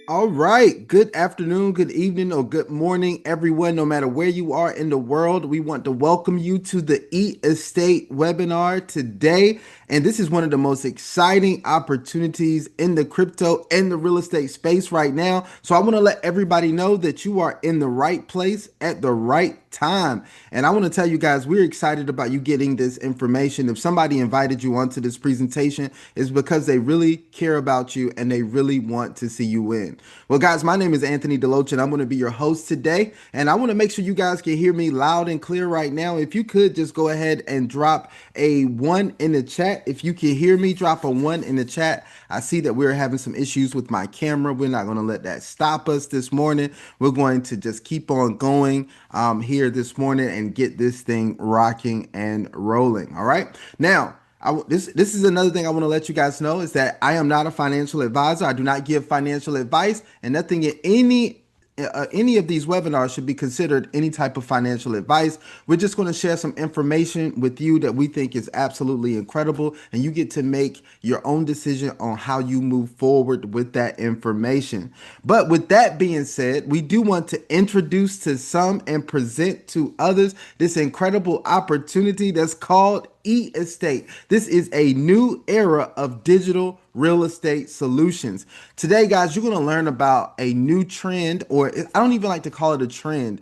All right. Good afternoon, good evening, or good morning, everyone. No matter where you are in the world, we want to welcome you to the E-Estate webinar today. And this is one of the most exciting opportunities in the crypto and the real estate space right now. So I want to let everybody know that you are in the right place at the right time. And I want to tell you guys, we're excited about you getting this information. If somebody invited you onto this presentation, it's because they really care about you and they really want to see you win. Well, guys, my name is Anthony DeLoatch, and I'm going to be your host today. And I want to make sure you guys can hear me loud and clear right now. If you could just go ahead and drop a one in the chat. If you can hear me, drop a one in the chat. I see that we're having some issues with my camera. We're not going to let that stop us this morning. We're going to just keep on going here this morning and get this thing rocking and rolling. All right. Now, this is another thing I want to let you guys know is that I am not a financial advisor. I do not give financial advice, and nothing in any of these webinars should be considered any type of financial advice. We're just going to share some information with you that we think is absolutely incredible, and you get to make your own decision on how you move forward with that information. But with that being said, we do want to introduce to some and present to others this incredible opportunity that's called E-Estate. This is a new era of digital real estate solutions. Today, guys, you're going to learn about a new trend, or I don't even like to call it a trend.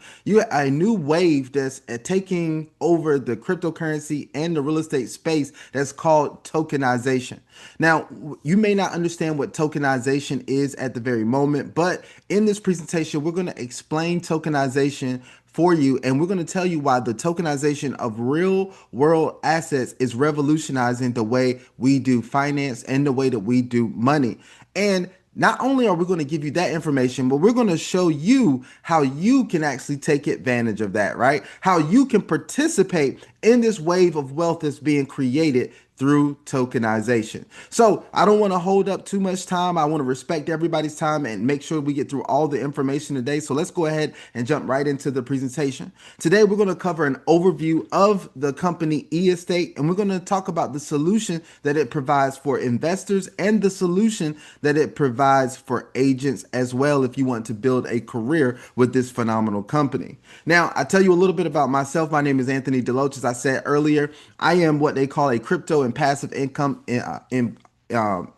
A new wave that's taking over the cryptocurrency and the real estate space that's called tokenization. Now, you may not understand what tokenization is at the very moment, but in this presentation, we're going to explain tokenization for you, and we're going to tell you why the tokenization of real world assets is revolutionizing the way we do finance and the way that we do money. And not only are we going to give you that information, but we're going to show you how you can actually take advantage of that, right? How you can participate in this wave of wealth that's being created through tokenization. So I don't want to hold up too much time. I want to respect everybody's time and make sure we get through all the information today. So let's go ahead and jump right into the presentation. Today, we're going to cover an overview of the company E-Estate, and we're going to talk about the solution that it provides for investors and the solution that it provides for agents as well if you want to build a career with this phenomenal company. Now, I tell you a little bit about myself. My name is Anthony DeLoatch. As I said earlier, I am what they call a crypto and passive income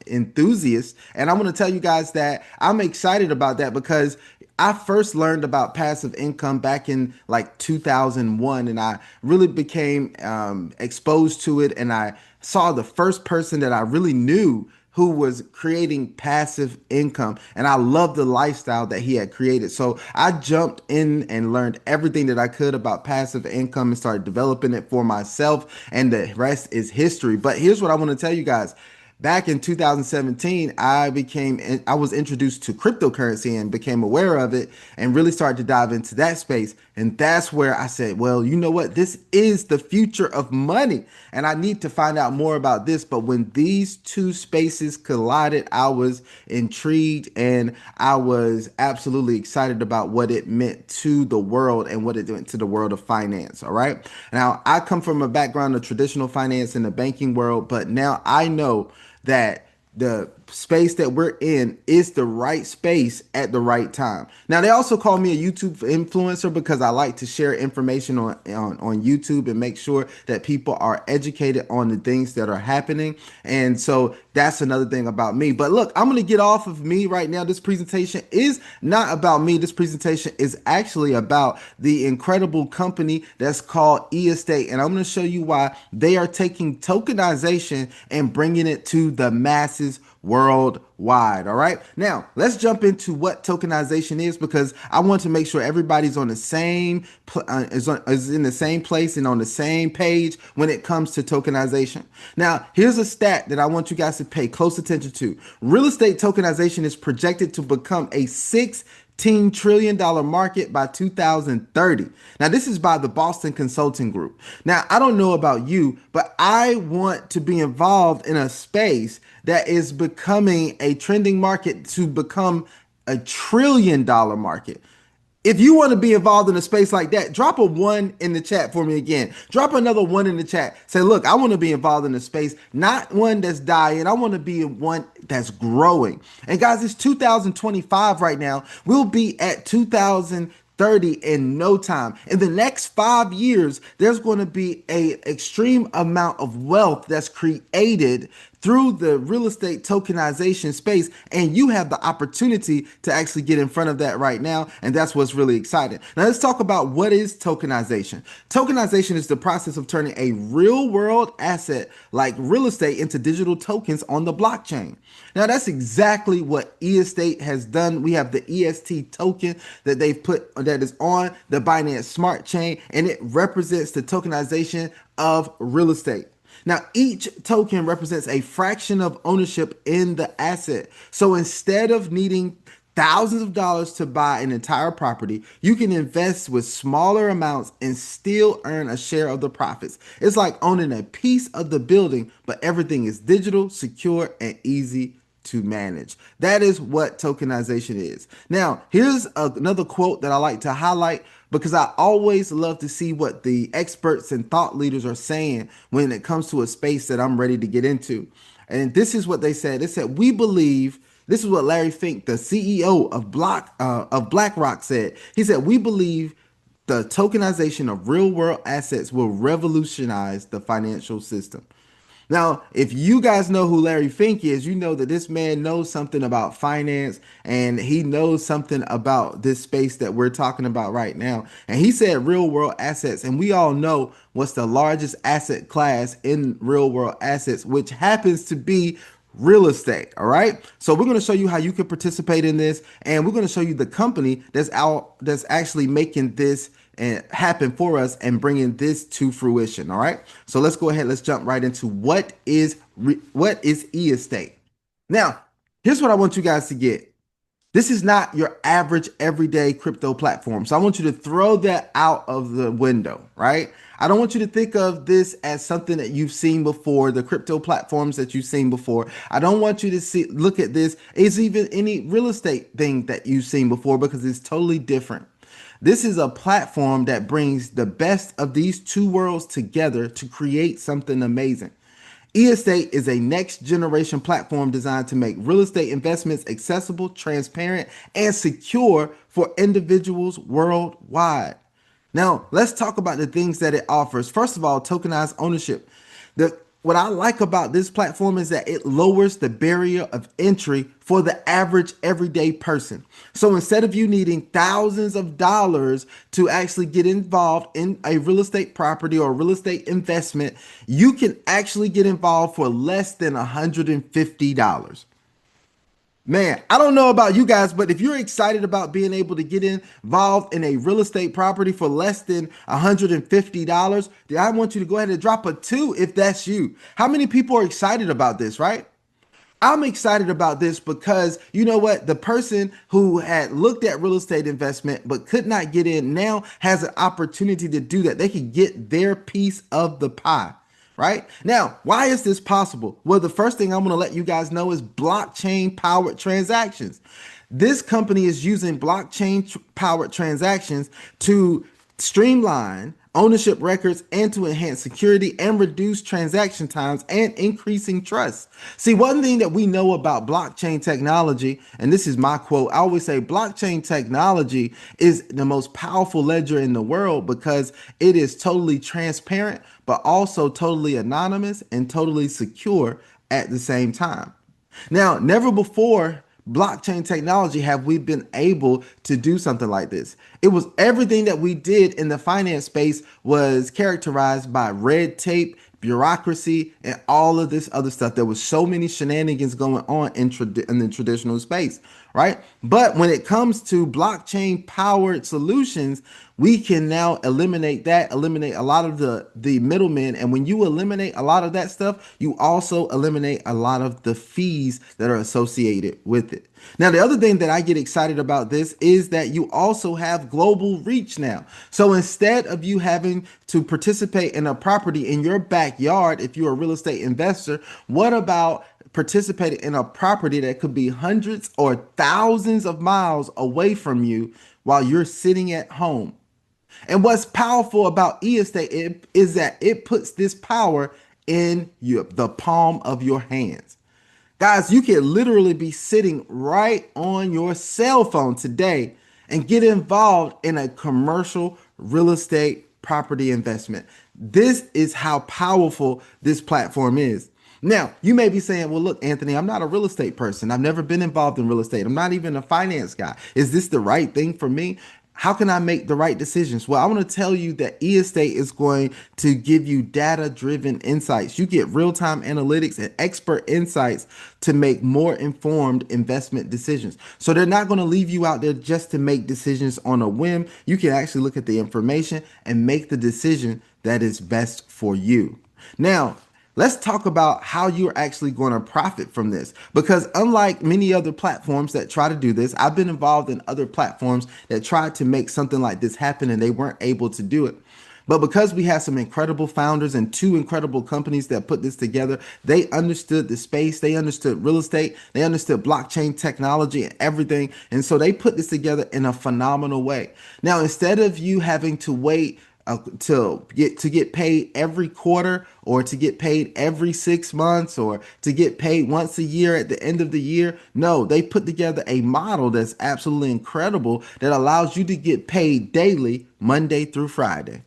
enthusiast. And I want to tell you guys that I'm excited about that because I first learned about passive income back in like 2001, and I really became exposed to it. And I saw the first person that I really knew who was creating passive income, and I loved the lifestyle that he had created. So I jumped in and learned everything that I could about passive income and started developing it for myself, and the rest is history. But here's what I want to tell you guys. Back in 2017, I was introduced to cryptocurrency and became aware of it and really started to dive into that space. And that's where I said, well, you know what? This is the future of money, and I need to find out more about this. But when these two spaces collided, I was intrigued and I was absolutely excited about what it meant to the world and what it meant to the world of finance. All right. Now, I come from a background of traditional finance in the banking world, but now I know that the space that we're in is the right space at the right time. Now, they also call me a YouTube influencer because I like to share information on YouTube and make sure that people are educated on the things that are happening. And so that's another thing about me. But look, I'm going to get off of me right now. This presentation is not about me. This presentation is actually about the incredible company that's called E-Estate. And I'm going to show you why they are taking tokenization and bringing it to the masses worldwide. All right. Now let's jump into what tokenization is, because I want to make sure everybody's on the same is in the same place and on the same page when it comes to tokenization. Now, here's a stat that I want you guys to pay close attention to. Real estate tokenization is projected to become a $16 trillion market by 2030. Now, this is by the Boston Consulting Group. Now, I don't know about you, but I want to be involved in a space that is becoming a trending market to become a $1 trillion market. If you want to be involved in a space like that, drop a one in the chat for me again. Drop another one in the chat. Say, look, I want to be involved in a space, not one that's dying. I want to be in one that's growing. And guys, it's 2025 right now. We'll be at 2030 in no time. In the next 5 years, there's going to be a extreme amount of wealth that's created through the real estate tokenization space, and you have the opportunity to actually get in front of that right now, and that's what's really exciting. Now let's talk about what is tokenization. Tokenization is the process of turning a real world asset like real estate into digital tokens on the blockchain. Now that's exactly what eState has done. We have the EST token that they've put that is on the Binance Smart Chain, and it represents the tokenization of real estate. Now, each token represents a fraction of ownership in the asset. So instead of needing thousands of dollars to buy an entire property, you can invest with smaller amounts and still earn a share of the profits. It's like owning a piece of the building, but everything is digital, secure, and easy to manage. That is what tokenization is. Now, here's another quote that I like to highlight because I always love to see what the experts and thought leaders are saying when it comes to a space that I'm ready to get into. And this is what they said. They said, we believe, this is what Larry Fink, the CEO of BlackRock said. He said, we believe the tokenization of real world assets will revolutionize the financial system. Now, if you guys know who Larry Fink is, you know that this man knows something about finance and he knows something about this space that we're talking about right now. And he said real world assets, and we all know what's the largest asset class in real world assets, which happens to be real estate. All right. So we're going to show you how you can participate in this, and we're going to show you the company that's actually making this and happen for us and bringing this to fruition. All right. So let's go ahead. Let's jump right into what is e-estate. Now, here's what I want you guys to get. This is not your average everyday crypto platform. So I want you to throw that out of the window, right? I don't want you to think of this as something that you've seen before, the crypto platforms that you've seen before. I don't want you to look at this as even any real estate thing that you've seen before, because it's totally different. This is a platform that brings the best of these two worlds together to create something amazing. eState is a next generation platform designed to make real estate investments accessible, transparent, and secure for individuals worldwide. Now, let's talk about the things that it offers. First of all, tokenized ownership. What I like about this platform is that it lowers the barrier of entry for the average everyday person. So instead of you needing thousands of dollars to actually get involved in a real estate property or real estate investment, you can actually get involved for less than $150. Man, I don't know about you guys, but if you're excited about being able to get involved in a real estate property for less than $150, then I want you to go ahead and drop a 2 if that's you. How many people are excited about this, right? I'm excited about this because you know what? The person who had looked at real estate investment but could not get in now has an opportunity to do that. They can get their piece of the pie. Right now, why is this possible? Well, the first thing I'm going to let you guys know is blockchain powered transactions. This company is using blockchain powered transactions to streamline ownership records and to enhance security and reduce transaction times and increasing trust. See, one thing that we know about blockchain technology, and this is my quote, I always say blockchain technology is the most powerful ledger in the world because it is totally transparent, but also totally anonymous and totally secure at the same time. Now, never before blockchain technology have we been able to do something like this. It was everything that we did in the finance space was characterized by red tape, bureaucracy, and all of this other stuff. There was so many shenanigans going on in the traditional space, right? But when it comes to blockchain powered solutions, we can now eliminate a lot of the middlemen. And when you eliminate a lot of that stuff, you also eliminate a lot of the fees that are associated with it. Now, the other thing that I get excited about this is that you also have global reach now. So instead of you having to participate in a property in your backyard, if you're a real estate investor, what about participating in a property that could be hundreds or thousands of miles away from you while you're sitting at home. And what's powerful about estate is that it puts this power in the palm of your hands. Guys, you can literally be sitting right on your cell phone today and get involved in a commercial real estate property investment. This is how powerful this platform is. Now, you may be saying, well, look, Anthony, I'm not a real estate person. I've never been involved in real estate. I'm not even a finance guy. Is this the right thing for me? How can I make the right decisions? Well, I want to tell you that eEstate is going to give you data-driven insights. You get real-time analytics and expert insights to make more informed investment decisions. So they're not going to leave you out there just to make decisions on a whim. You can actually look at the information and make the decision that is best for you. Now, let's talk about how you're actually going to profit from this. Because unlike many other platforms that try to do this, I've been involved in other platforms that tried to make something like this happen and they weren't able to do it. But because we have some incredible founders and two incredible companies that put this together, they understood the space, they understood real estate, they understood blockchain technology and everything. And so they put this together in a phenomenal way. Now, instead of you having to wait to get paid every quarter or to get paid every 6 months or to get paid once a year at the end of the year. No, they put together a model that's absolutely incredible that allows you to get paid daily, Monday through Friday.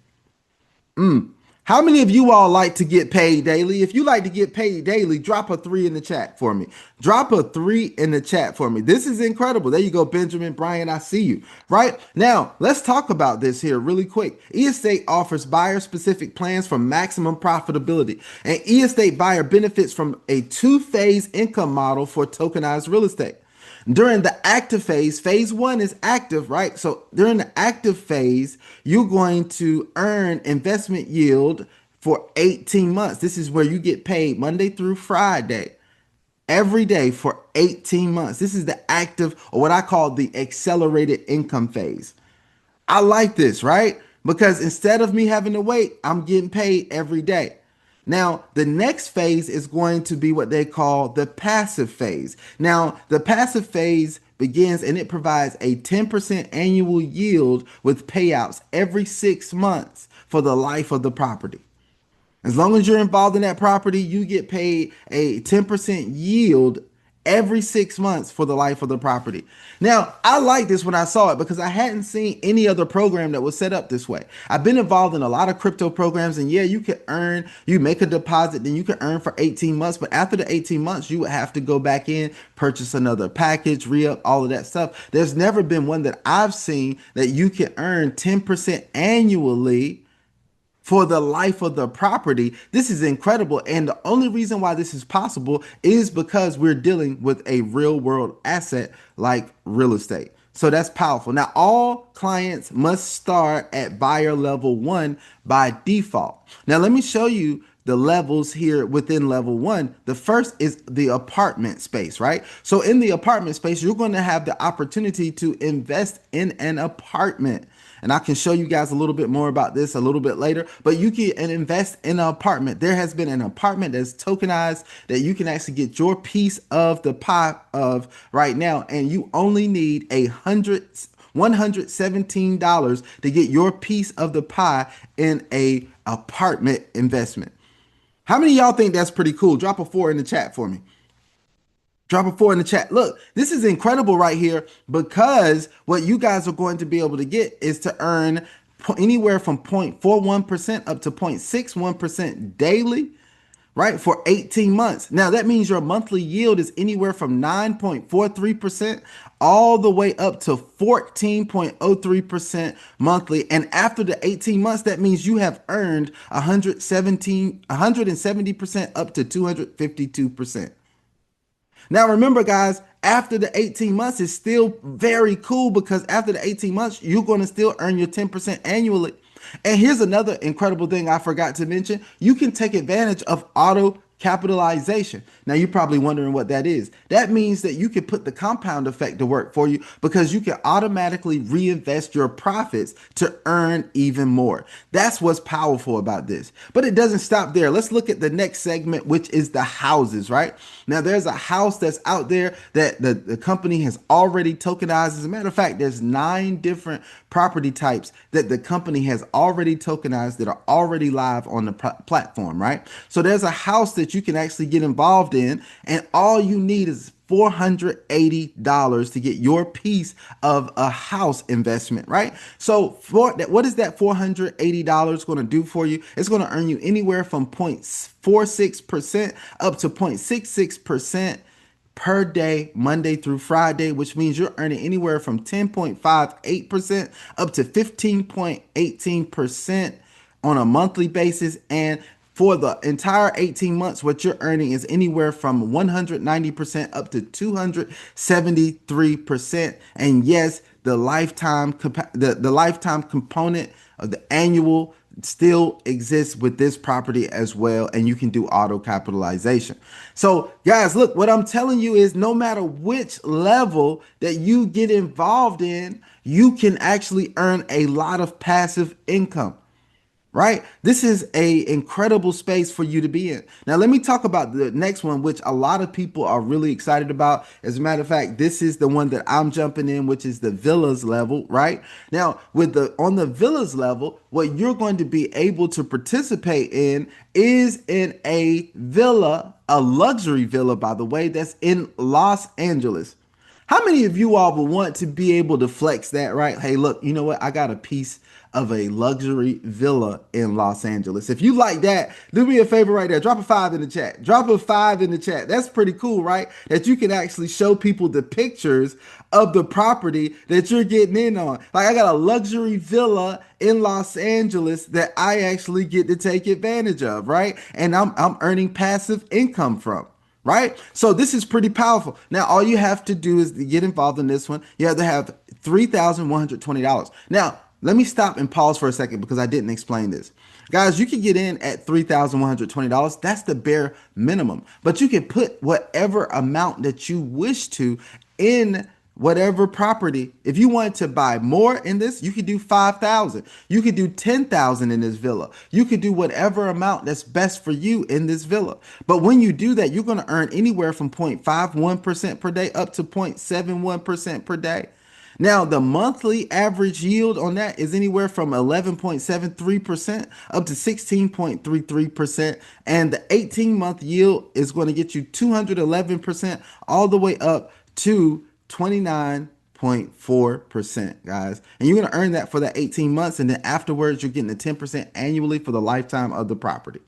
How many of you all like to get paid daily? If you like to get paid daily, drop a 3 in the chat for me. Drop a 3 in the chat for me. This is incredible. There you go, Benjamin, Brian, I see you. Right now, let's talk about this here really quick. eEstate offers buyer-specific plans for maximum profitability. An eEstate buyer benefits from a 2-phase income model for tokenized real estate. During the active phase, phase 1 is active, right? So during the active phase, you're going to earn investment yield for 18 months. This is where you get paid Monday through Friday, every day for 18 months. This is the active, or what I call the accelerated income phase. I like this, right? Because instead of me having to wait, I'm getting paid every day. Now, the next phase is going to be what they call the passive phase. Now, the passive phase begins and it provides a 10% annual yield with payouts every 6 months for the life of the property. As long as you're involved in that property, you get paid a 10% yield every 6 months for the life of the property. Now, I like this when I saw it because I hadn't seen any other program that was set up this way. I've been involved in a lot of crypto programs, and yeah, you can earn, you make a deposit, then you can earn for 18 months. But after the 18 months, you would have to go back in, purchase another package, re-up, all of that stuff. There's never been one that I've seen that you can earn 10% annually for the life of the property. This is incredible. And the only reason why this is possible is because we're dealing with a real world asset like real estate. So that's powerful. Now, all clients must start at buyer level 1 by default. Now, let me show you the levels here within level 1. The first is the apartment space, right? So in the apartment space, you're going to have the opportunity to invest in an apartment. And I can show you guys a little bit more about this a little bit later, but you can invest in an apartment. There has been an apartment that's tokenized that you can actually get your piece of the pie of right now. And you only need $117 to get your piece of the pie in a apartment investment. How many of y'all think that's pretty cool? Drop a 4 in the chat for me. Drop a 4 in the chat. Look, this is incredible right here because what you guys are going to be able to get is to earn anywhere from 0.41% up to 0.61% daily, right? For 18 months. Now that means your monthly yield is anywhere from 9.43% all the way up to 14.03% monthly. And after the 18 months, that means you have earned 170% up to 252%. Now, remember, guys, after the 18 months is still very cool because after the 18 months, you're going to still earn your 10% annually. And here's another incredible thing I forgot to mention. You can take advantage of auto capitalization. Now you're probably wondering what that is. That means that you can put the compound effect to work for you because you can automatically reinvest your profits to earn even more. That's what's powerful about this. But it doesn't stop there. Let's look at the next segment, which is the houses, right? Now there's a house that's out there that the company has already tokenized. As a matter of fact, there's 9 different property types that the company has already tokenized that are already live on the platform, right? So there's a house that you can actually get involved in, and all you need is $480 to get your piece of a house investment, right? So for that, what is that $480 going to do for you? It's going to earn you anywhere from 0.46% up to 0.66% per day, Monday through Friday, which means you're earning anywhere from 10.58% up to 15.18% on a monthly basis. And for the entire 18 months, what you're earning is anywhere from 190% up to 273%. And yes, the lifetime component of the annual still exists with this property as well, and you can do auto capitalization. So guys, look, what I'm telling you is no matter which level that you get involved in, you can actually earn a lot of passive income, right? This is a incredible space for you to be in. Now, let me talk about the next one, which a lot of people are really excited about. As a matter of fact, this is the one that I'm jumping in, which is the villas level, right? Now, with the on the villas level, what you're going to be able to participate in is in a villa, a luxury villa, by the way, that's in Los Angeles. How many of you all would want to be able to flex that, right? Hey, look, you know what? I got a piece of a luxury villa in Los Angeles. If you like that, do me a favor right there. Drop a 5 in the chat. Drop a 5 in the chat. That's pretty cool, right? That you can actually show people the pictures of the property that you're getting in on. Like, I got a luxury villa in Los Angeles that I actually get to take advantage of, right? And I'm earning passive income from. Right? So this is pretty powerful. Now, all you have to do is to get involved in this one. You have to have $3,120. Now, let me stop and pause for a second because I didn't explain this. Guys, you can get in at $3,120. That's the bare minimum. But you can put whatever amount that you wish to in whatever property. If you wanted to buy more in this, you could do 5,000. You could do 10,000 in this villa. You could do whatever amount that's best for you in this villa. But when you do that, you're going to earn anywhere from 0.51% per day up to 0.71% per day. Now, the monthly average yield on that is anywhere from 11.73% up to 16.33%. And the 18-month yield is going to get you 211% all the way up to 29.4%, guys. And you're going to earn that for that 18 months. And then afterwards, you're getting the 10% annually for the lifetime of the property.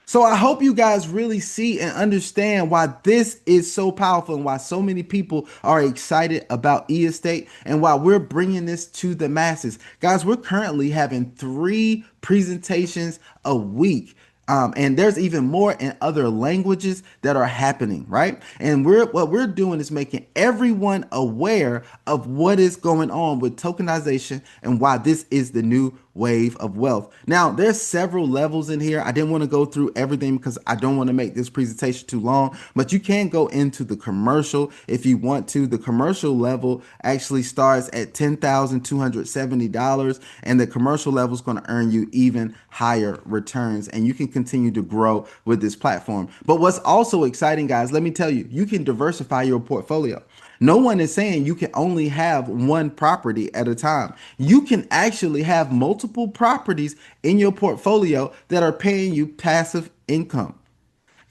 So I hope you guys really see and understand why this is so powerful and why so many people are excited about e-estate and why we're bringing this to the masses. Guys, we're currently having 3 presentations a week. And there's even more in other languages that are happening, right? And what we're doing is making everyone aware of what is going on with tokenization and why this is the new wave of wealth. Now, there's several levels in here. I didn't want to go through everything because I don't want to make this presentation too long, but you can go into the commercial if you want to. The commercial level actually starts at $10,270, and the commercial level is going to earn you even higher returns, and you can continue to grow with this platform. But what's also exciting, guys, let me tell you, you can diversify your portfolio. No one is saying you can only have one property at a time. You can actually have multiple properties in your portfolio that are paying you passive income.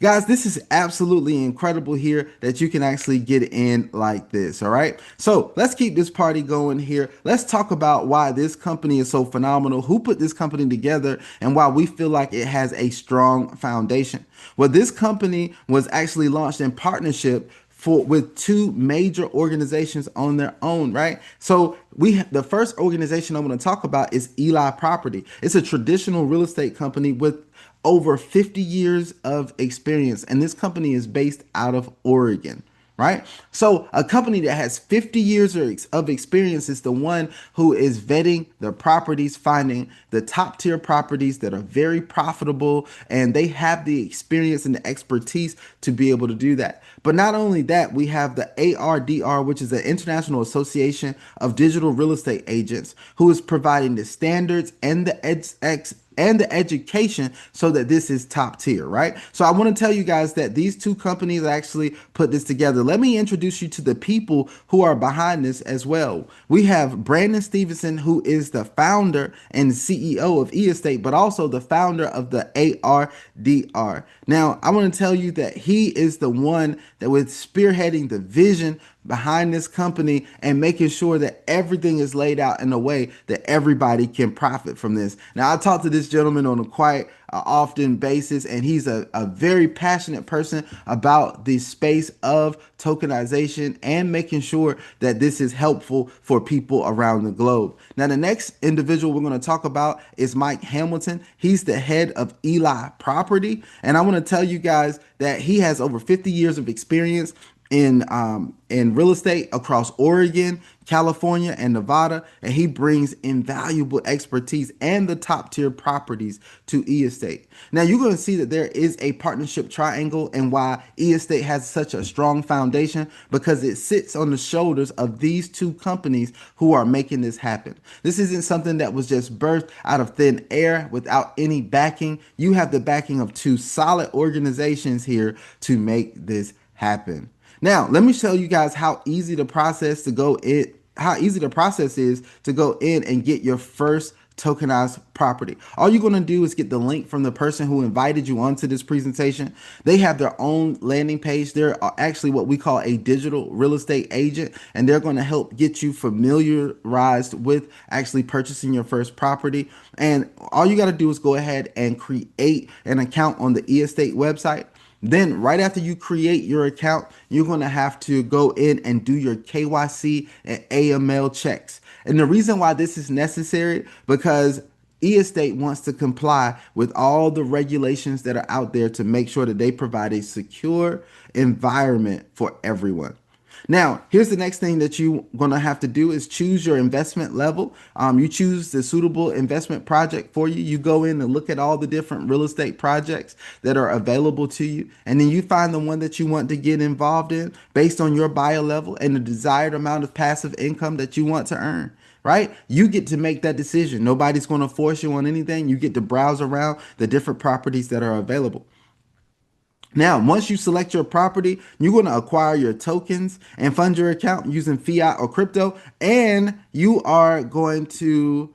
Guys, this is absolutely incredible here that you can actually get in like this. All right. So let's keep this party going here. Let's talk about why this company is so phenomenal, who put this company together, and why we feel like it has a strong foundation. Well, this company was actually launched in partnership with 2 major organizations on their own, right? So the first organization I'm going to talk about is Eli Property. It's a traditional real estate company with over 50 years of experience, and this company is based out of Oregon, right? So a company that has 50 years of experience is the one who is vetting the properties, finding the top tier properties that are very profitable, and they have the experience and the expertise to be able to do that. But not only that, we have the ARDR, which is the International Association of Digital Real Estate Agents, who is providing the standards and the education so that this is top tier, right? So I want to tell you guys that these two companies actually put this together. Let me introduce you to the people who are behind this as well. We have Brandon Stevenson, who is the founder and CEO of eEstate, but also the founder of the ARDR. Now, I want to tell you that he is the one that was spearheading the vision behind this company and making sure that everything is laid out in a way that everybody can profit from this. Now, I talk to this gentleman on a quite often basis, and he's a very passionate person about the space of tokenization and making sure that this is helpful for people around the globe. Now, the next individual we're going to talk about is Mike Hamilton. He's the head of Eli Property, and I want to tell you guys that he has over 50 years of experience in real estate across Oregon, California, and Nevada, and he brings invaluable expertise and the top tier properties to eEstate. Now you're going to see that there is a partnership triangle and why eEstate has such a strong foundation, because it sits on the shoulders of these two companies who are making this happen. This isn't something that was just birthed out of thin air without any backing. You have the backing of two solid organizations here to make this happen. Now, let me show you guys how easy the process is to go in and get your first tokenized property. All you're going to do is get the link from the person who invited you onto this presentation. They have their own landing page. They're actually what we call a digital real estate agent, and they're going to help get you familiarized with actually purchasing your first property. And all you got to do is go ahead and create an account on the eEstate website. Then right after you create your account, you're going to have to go in and do your KYC and AML checks. And the reason why this is necessary, because eEstate wants to comply with all the regulations that are out there to make sure that they provide a secure environment for everyone. Now, here's the next thing that you're going to have to do is choose your investment level. You choose the suitable investment project for you. You go in and look at all the different real estate projects that are available to you. And then you find the one that you want to get involved in based on your buyer level and the desired amount of passive income that you want to earn. Right? You get to make that decision. Nobody's going to force you on anything. You get to browse around the different properties that are available. Now, once you select your property, you're going to acquire your tokens and fund your account using fiat or crypto. And you are going to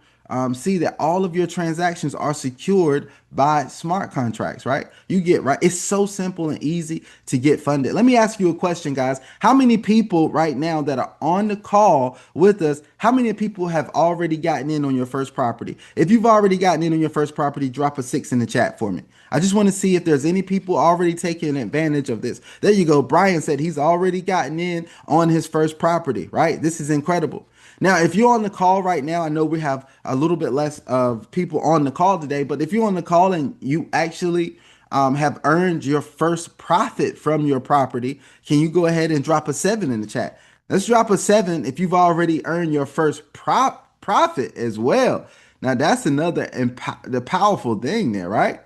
see that all of your transactions are secured by smart contracts, right? You get right. It's so simple and easy to get funded. Let me ask you a question, guys. How many people right now that are on the call with us, how many people have already gotten in on your first property? If you've already gotten in on your first property, drop a 6 in the chat for me. I just want to see if there's any people already taking advantage of this. There you go. Brian said he's already gotten in on his first property, right? This is incredible. Now, if you're on the call right now, I know we have a little bit less of people on the call today, but if you're on the call and you actually have earned your first profit from your property, can you go ahead and drop a 7 in the chat? Let's drop a 7 if you've already earned your first profit as well. Now, that's another the powerful thing there, right?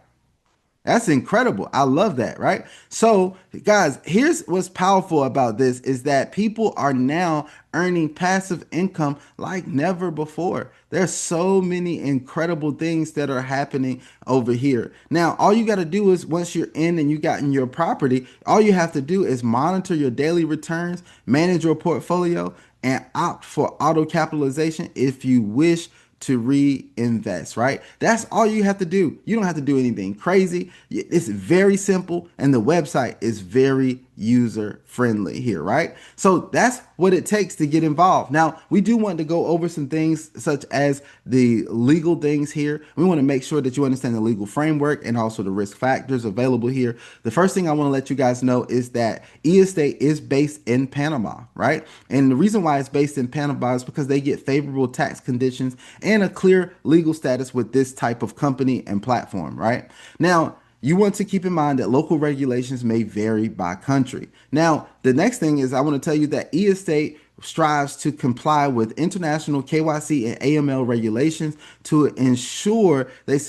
That's incredible. I love that, right? So, guys, here's what's powerful about this is that people are now earning passive income like never before. There's so many incredible things that are happening over here. Now, all you got to do is once you're in and you got in your property, all you have to do is monitor your daily returns, manage your portfolio, and opt for auto capitalization if you wish to reinvest, right? That's all you have to do. You don't have to do anything crazy. It's very simple, and the website is very user friendly here, right? So that's what it takes to get involved. Now, we do want to go over some things such as the legal things here. We want to make sure that you understand the legal framework and also the risk factors available here. The first thing I want to let you guys know is that eEstate is based in Panama, right? And the reason why it's based in Panama is because they get favorable tax conditions and a clear legal status with this type of company and platform, right? Now, you want to keep in mind that local regulations may vary by country. Now, the next thing is I want to tell you that e-estate strives to comply with international KYC and AML regulations to ensure they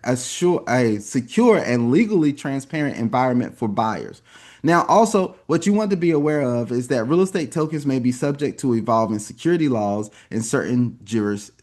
assure a secure and legally transparent environment for buyers. Now, also, what you want to be aware of is that real estate tokens may be subject to evolving security laws in certain jurisdictions.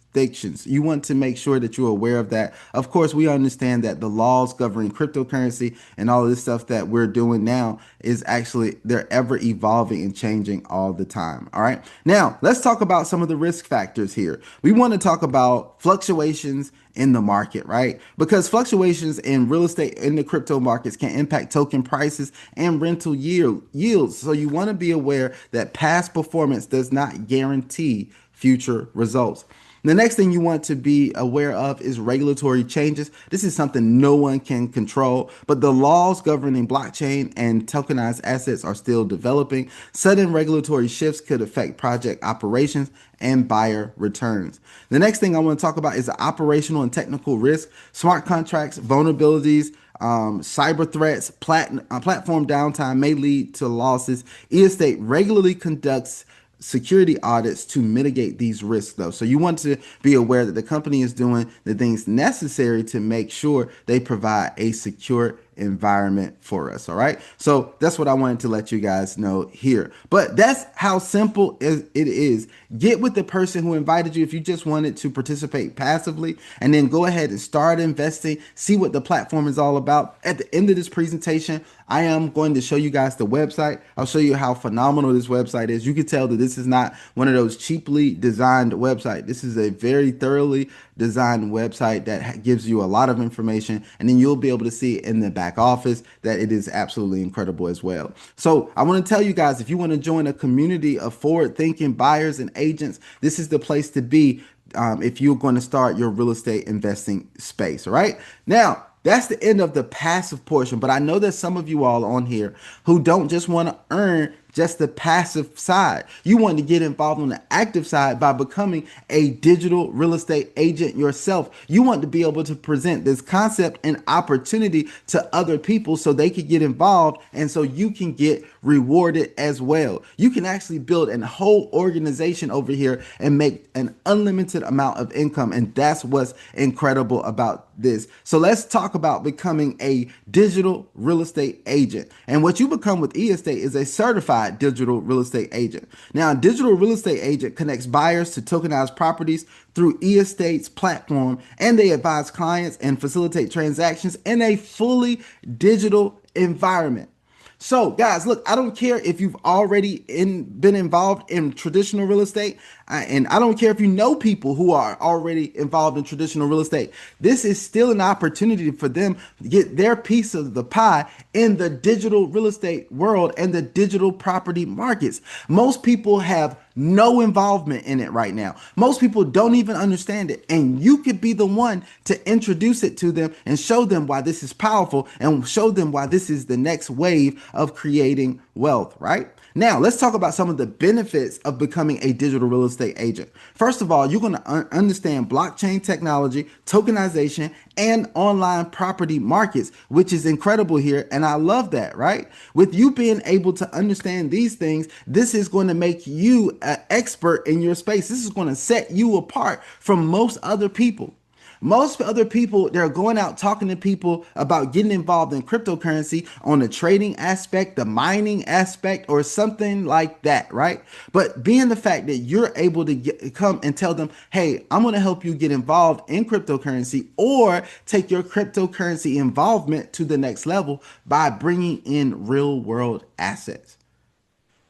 You want to make sure that you're aware of that. Of course, we understand that the laws governing cryptocurrency and all of this stuff that we're doing now is actually they're ever evolving and changing all the time. All right. Now, let's talk about some of the risk factors here. We want to talk about fluctuations in the market, right? Because fluctuations in real estate in the crypto markets can impact token prices and rental yields. So you want to be aware that past performance does not guarantee future results. The next thing you want to be aware of is regulatory changes. This is something no one can control, but the laws governing blockchain and tokenized assets are still developing. Sudden regulatory shifts could affect project operations and buyer returns. The next thing I want to talk about is the operational and technical risk, smart contracts, vulnerabilities, cyber threats, platform downtime may lead to losses. E-estate regularly conducts security audits to mitigate these risks though. So you want to be aware that the company is doing the things necessary to make sure they provide a secure environment for us. All right. So that's what I wanted to let you guys know here. But that's how simple it is. Get with the person who invited you if you just wanted to participate passively, and then go ahead and start investing, see what the platform is all about. At the end of this presentation, I am going to show you guys the website. I'll show you how phenomenal this website is. You can tell that this is not one of those cheaply designed websites. This is a very thoroughly designed website that gives you a lot of information, and then you'll be able to see in the back office that it is absolutely incredible as well. So I want to tell you guys, if you want to join a community of forward-thinking buyers and agents, this is the place to be if you're going to start your real estate investing space. All right. Now, that's the end of the passive portion, but I know there's some of you all on here who don't just want to earn just the passive side. You want to get involved on the active side by becoming a digital real estate agent yourself. You want to be able to present this concept and opportunity to other people so they can get involved and so you can get rewarded as well. You can actually build a whole organization over here and make an unlimited amount of income, and that's what's incredible about this. So let's talk about becoming a digital real estate agent. And what you become with e-estate is a certified digital real estate agent. Now, a digital real estate agent connects buyers to tokenized properties through e-estate's platform, and they advise clients and facilitate transactions in a fully digital environment. So guys, look, I don't care if you've already been involved in traditional real estate, and I don't care if you know people who are already involved in traditional real estate. This is still an opportunity for them to get their piece of the pie in the digital real estate world and the digital property markets. Most people have no involvement in it right now. Most people don't even understand it. And you could be the one to introduce it to them and show them why this is powerful and show them why this is the next wave of creating wealth, right? Now, let's talk about some of the benefits of becoming a digital real estate agent. First of all, you're going to understand blockchain technology, tokenization, and online property markets, which is incredible here. And I love that, right? With you being able to understand these things, this is going to make you an expert in your space. This is going to set you apart from most other people. Most other people, they're going out talking to people about getting involved in cryptocurrency on the trading aspect, the mining aspect, or something like that, right? But being the fact that you're able to come and tell them, hey, I'm going to help you get involved in cryptocurrency or take your cryptocurrency involvement to the next level by bringing in real world assets.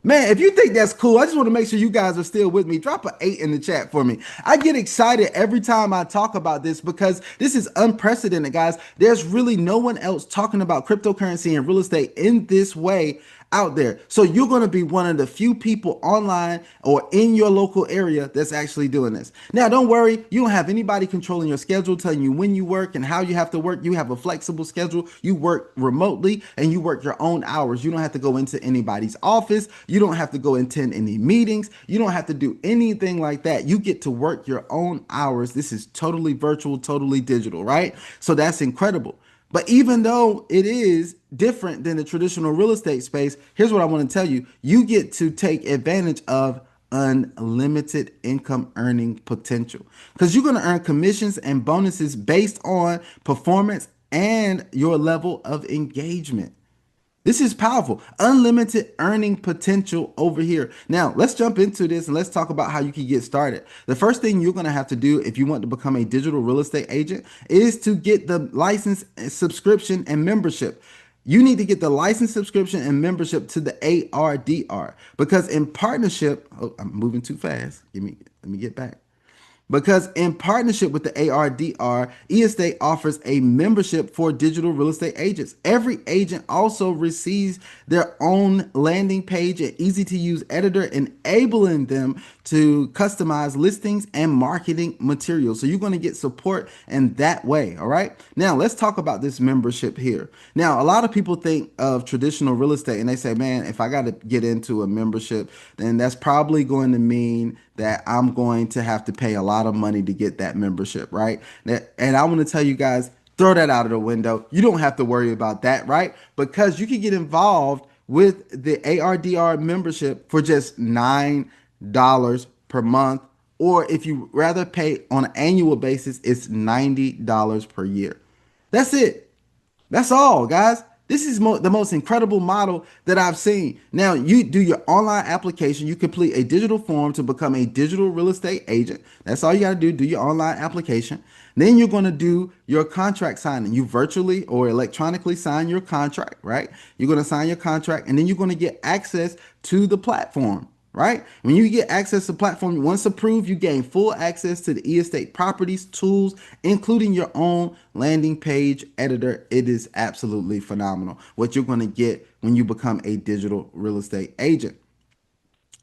Man, if you think that's cool, I just want to make sure you guys are still with me. Drop an 8 in the chat for me. I get excited every time I talk about this because this is unprecedented, guys. There's really no one else talking about cryptocurrency and real estate in this way out there. So you're going to be one of the few people online or in your local area that's actually doing this. Now, don't worry. You don't have anybody controlling your schedule, telling you when you work and how you have to work. You have a flexible schedule. You work remotely and you work your own hours. You don't have to go into anybody's office. You don't have to go attend any meetings. You don't have to do anything like that. You get to work your own hours. This is totally virtual, totally digital, right? So that's incredible. But even though it is different than the traditional real estate space, here's what I want to tell you. You get to take advantage of unlimited income earning potential because you're going to earn commissions and bonuses based on performance and your level of engagement. This is powerful. Unlimited earning potential over here. Now, let's jump into this and let's talk about how you can get started. The first thing you're going to have to do if you want to become a digital real estate agent is to get the license, subscription, and membership. You need to get the license, subscription, and membership to the ARDR because in partnership, oh, I'm moving too fast. Let me get back. Because in partnership with the ARDR, eState offers a membership for digital real estate agents. Every agent also receives their own landing page and easy to use editor, enabling them to customize listings and marketing materials. So you're going to get support in that way. All right. Now let's talk about this membership here. Now, a lot of people think of traditional real estate and they say, man, if I got to get into a membership, then that's probably going to mean that I'm going to have to pay a lot of money to get that membership, right? And I want to tell you guys, throw that out of the window. You don't have to worry about that, right? Because you can get involved with the ARDR membership for just $9 per month. Or if you rather pay on an annual basis, it's $90 per year. That's it. That's all, guys. This is the most incredible model that I've seen. Now, you do your online application. You complete a digital form to become a digital real estate agent. That's all you got to do. Do your online application. Then you're going to do your contract signing. You virtually or electronically sign your contract, right? You're going to sign your contract and then you're going to get access to the platform. Right? When you get access to the platform, once approved, you gain full access to the eState properties, tools, including your own landing page editor. It is absolutely phenomenal what you're going to get when you become a digital real estate agent.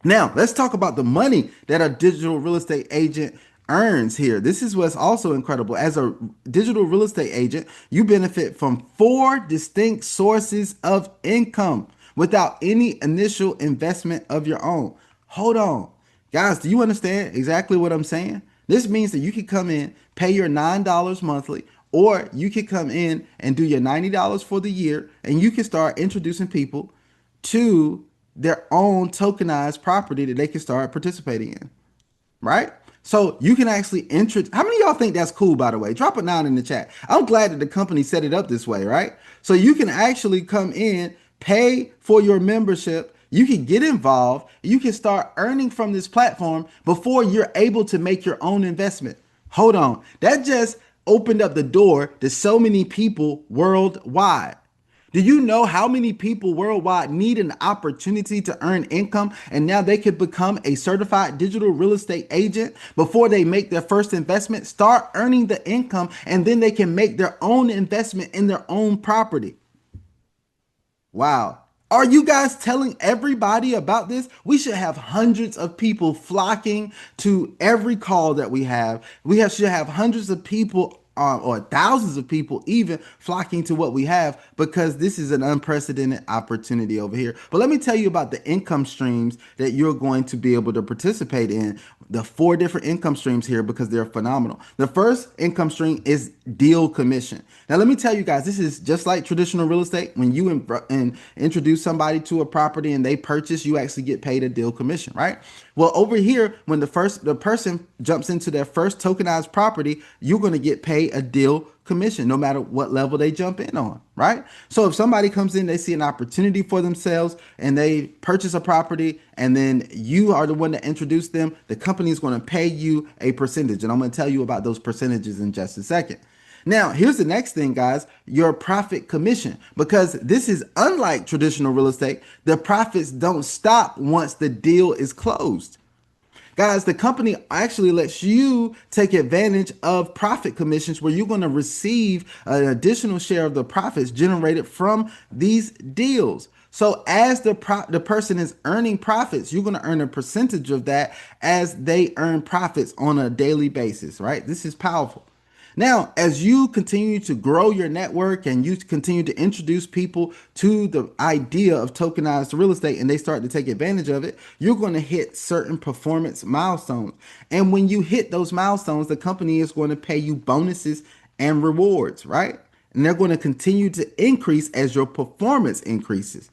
Now, let's talk about the money that a digital real estate agent earns here. This is what's also incredible. As a digital real estate agent, you benefit from 4 distinct sources of income without any initial investment of your own. Hold on. Guys, do you understand exactly what I'm saying? This means that you can come in, pay your $9 monthly, or you can come in and do your $90 for the year, and you can start introducing people to their own tokenized property that they can start participating in, right? So you can actually introduce. How many of y'all think that's cool, by the way? Drop a 9 in the chat. I'm glad that the company set it up this way, right? So you can actually come in, pay for your membership. You can get involved. You can start earning from this platform before you're able to make your own investment. Hold on. That just opened up the door to so many people worldwide. Do you know how many people worldwide need an opportunity to earn income and now they could become a certified digital real estate agent before they make their first investment, start earning the income, and then they can make their own investment in their own property? Wow. Are you guys telling everybody about this? We should have hundreds of people flocking to every call that we have. Should have hundreds of people or thousands of people even flocking to what we have because this is an unprecedented opportunity over here. But let me tell you about the income streams that you're going to be able to participate in. The 4 different income streams here because they're phenomenal. The first income stream is deal commission. Now, let me tell you guys, this is just like traditional real estate. When you introduce somebody to a property and they purchase, you actually get paid a deal commission, right? Well, over here, when the person jumps into their first tokenized property, you're going to get paid a deal commission no matter what level they jump in on, right? So if somebody comes in, they see an opportunity for themselves and they purchase a property and then you are the one that introduced them, the company is going to pay you a percentage. And I'm going to tell you about those percentages in just a second. Now, here's the next thing, guys, your profit commission, because this is unlike traditional real estate. The profits don't stop once the deal is closed. Guys, the company actually lets you take advantage of profit commissions where you're going to receive an additional share of the profits generated from these deals. So as the person is earning profits, you're going to earn a percentage of that as they earn profits on a daily basis, right? This is powerful. Now, as you continue to grow your network and you continue to introduce people to the idea of tokenized real estate and they start to take advantage of it, you're going to hit certain performance milestones. And when you hit those milestones, the company is going to pay you bonuses and rewards, right? and they're going to continue to increase as your performance increases.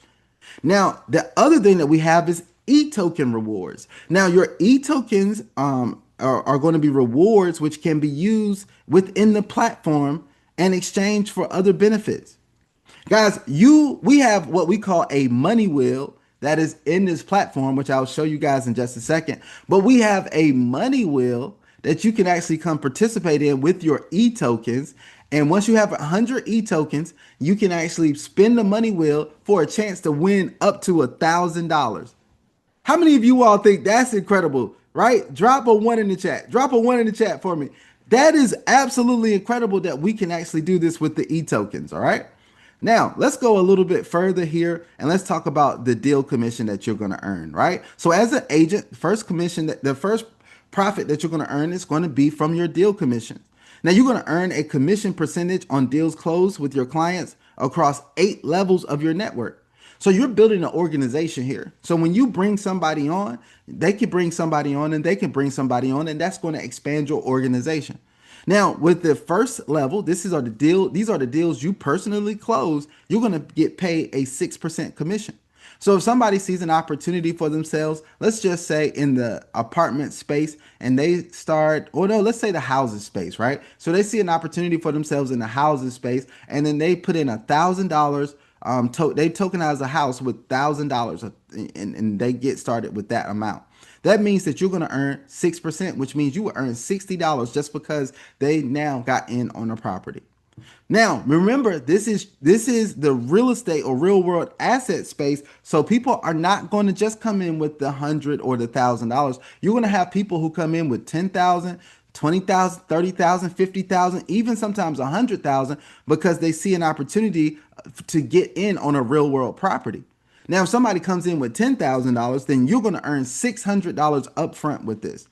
Now, the other thing that we have is e-token rewards. Now, your e-tokens are going to be rewards which can be used within the platform in exchange for other benefits. Guys, we have what we call a money wheel that is in this platform, which I'll show you guys in just a second. But we have a money wheel that you can actually come participate in with your e-tokens. And once you have 100 e-tokens, you can actually spin the money wheel for a chance to win up to $1,000. How many of you all think that's incredible, right? Drop a one in the chat. Drop a one in the chat for me. That is absolutely incredible that we can actually do this with the e-tokens, all right? Now, let's go a little bit further here and let's talk about the deal commission that you're going to earn, right? So as an agent, the first profit that you're going to earn is going to be from your deal commission. Now, you're going to earn a commission percentage on deals closed with your clients across 8 levels of your network. So you're building an organization here. So when you bring somebody on, they can bring somebody on and they can bring somebody on, and that's going to expand your organization. Now, with the first level, these are the deals you personally close, you're going to get paid a 6% commission. So if somebody sees an opportunity for themselves, let's just say in the apartment space and they start, or no, let's say the houses space, right? So they see an opportunity for themselves in the houses space and then they put in $1,000. They tokenize a house with $1,000 and they get started with that amount. That means that you're going to earn 6%, which means you will earn $60 just because they now got in on a property. Now, remember, this is the real estate or real world asset space. So people are not going to just come in with the $100 or the $1,000. You're going to have people who come in with 10,000, 20,000, 30,000, 50,000, even sometimes 100,000 because they see an opportunity to get in on a real world property. Now, if somebody comes in with $10,000, then you're going to earn $600 upfront with this.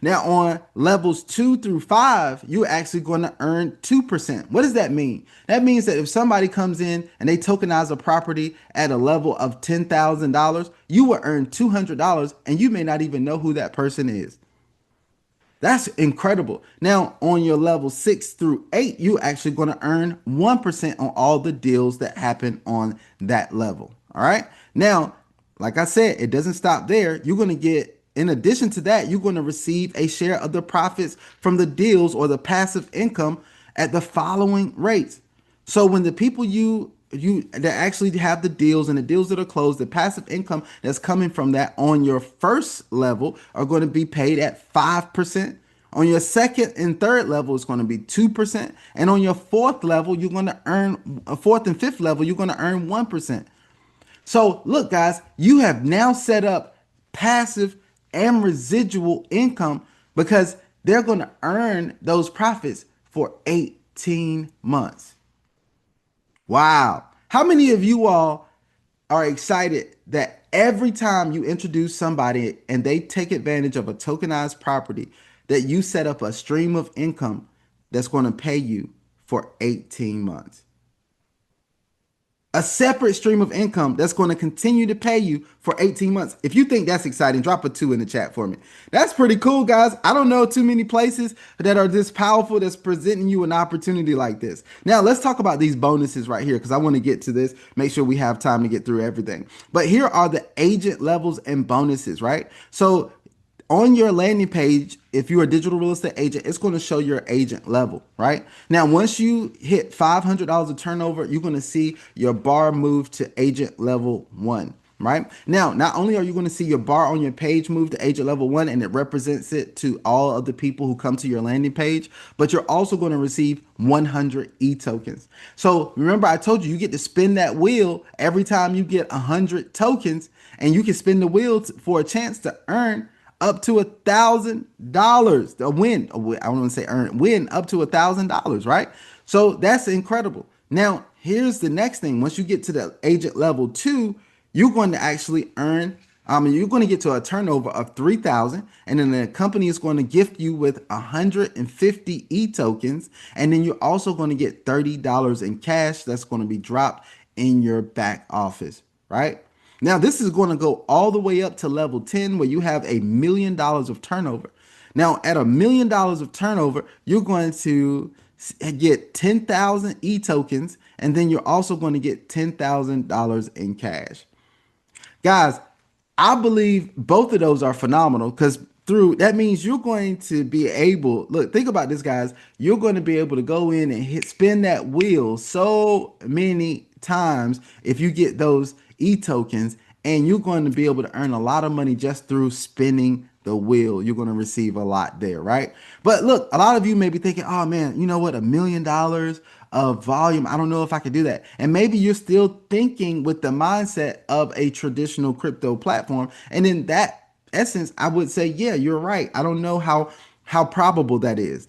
Now, on levels 2 through 5, you're actually going to earn 2%. What does that mean? That means that if somebody comes in and they tokenize a property at a level of $10,000, you will earn $200 and you may not even know who that person is. That's incredible. Now, on your level 6 through 8, you're actually going to earn 1% on all the deals that happen on that level. All right. Now, like I said, it doesn't stop there. You're going to get, in addition to that, you're going to receive a share of the profits from the deals or the passive income at the following rates. So when the people that actually have the deals and the deals that are closed, the passive income that's coming from that on your first level are going to be paid at 5%. On your second and third level, it's going to be 2%. And on your fourth level, you're going to earn fourth and fifth level, you're going to earn 1%. So look, guys, you have now set up passive and residual income because they're going to earn those profits for 18 months. Wow. How many of you all are excited that every time you introduce somebody and they take advantage of a tokenized property, that you set up a stream of income that's going to pay you for 18 months? A separate stream of income that's going to continue to pay you for 18 months. If you think that's exciting, drop a 2 in the chat for me. That's pretty cool, guys. I don't know too many places that are this powerful that's presenting you an opportunity like this. Now, let's talk about these bonuses right here because I want to get to this, make sure we have time to get through everything. But here are the agent levels and bonuses, right? So on your landing page, if you're a digital real estate agent, it's going to show your agent level, right? Now, once you hit $500 of turnover, you're going to see your bar move to agent level 1, right? Now, not only are you going to see your bar on your page move to agent level 1 and it represents it to all of the people who come to your landing page, but you're also going to receive 100 e-tokens. So remember, I told you, you get to spin that wheel every time you get 100 tokens, and you can spin the wheel for a chance to earn up to $1,000. A win. I don't want to say earn, win up to $1,000, right? So that's incredible. Now, here's the next thing. Once you get to the agent level 2, you're going to actually earn, you're going to get to a turnover of 3,000, and then the company is going to gift you with 150 e-tokens, and then you're also going to get $30 in cash that's going to be dropped in your back office, right? Now, this is going to go all the way up to level 10 where you have $1 million of turnover. Now, at $1 million of turnover, you're going to get 10,000 e-tokens, and then you're also going to get $10,000 in cash. Guys, I believe both of those are phenomenal because through that means you're going to be able, look, think about this, guys. You're going to be able to go in and spin that wheel so many times if you get those e-tokens, and you're going to be able to earn a lot of money just through spinning the wheel. You're going to receive a lot there, right? But look, a lot of you may be thinking, oh man, you know what, $1 million of volume. I don't know if I could do that. And maybe you're still thinking with the mindset of a traditional crypto platform. And in that essence, I would say, yeah, you're right. I don't know how probable that is.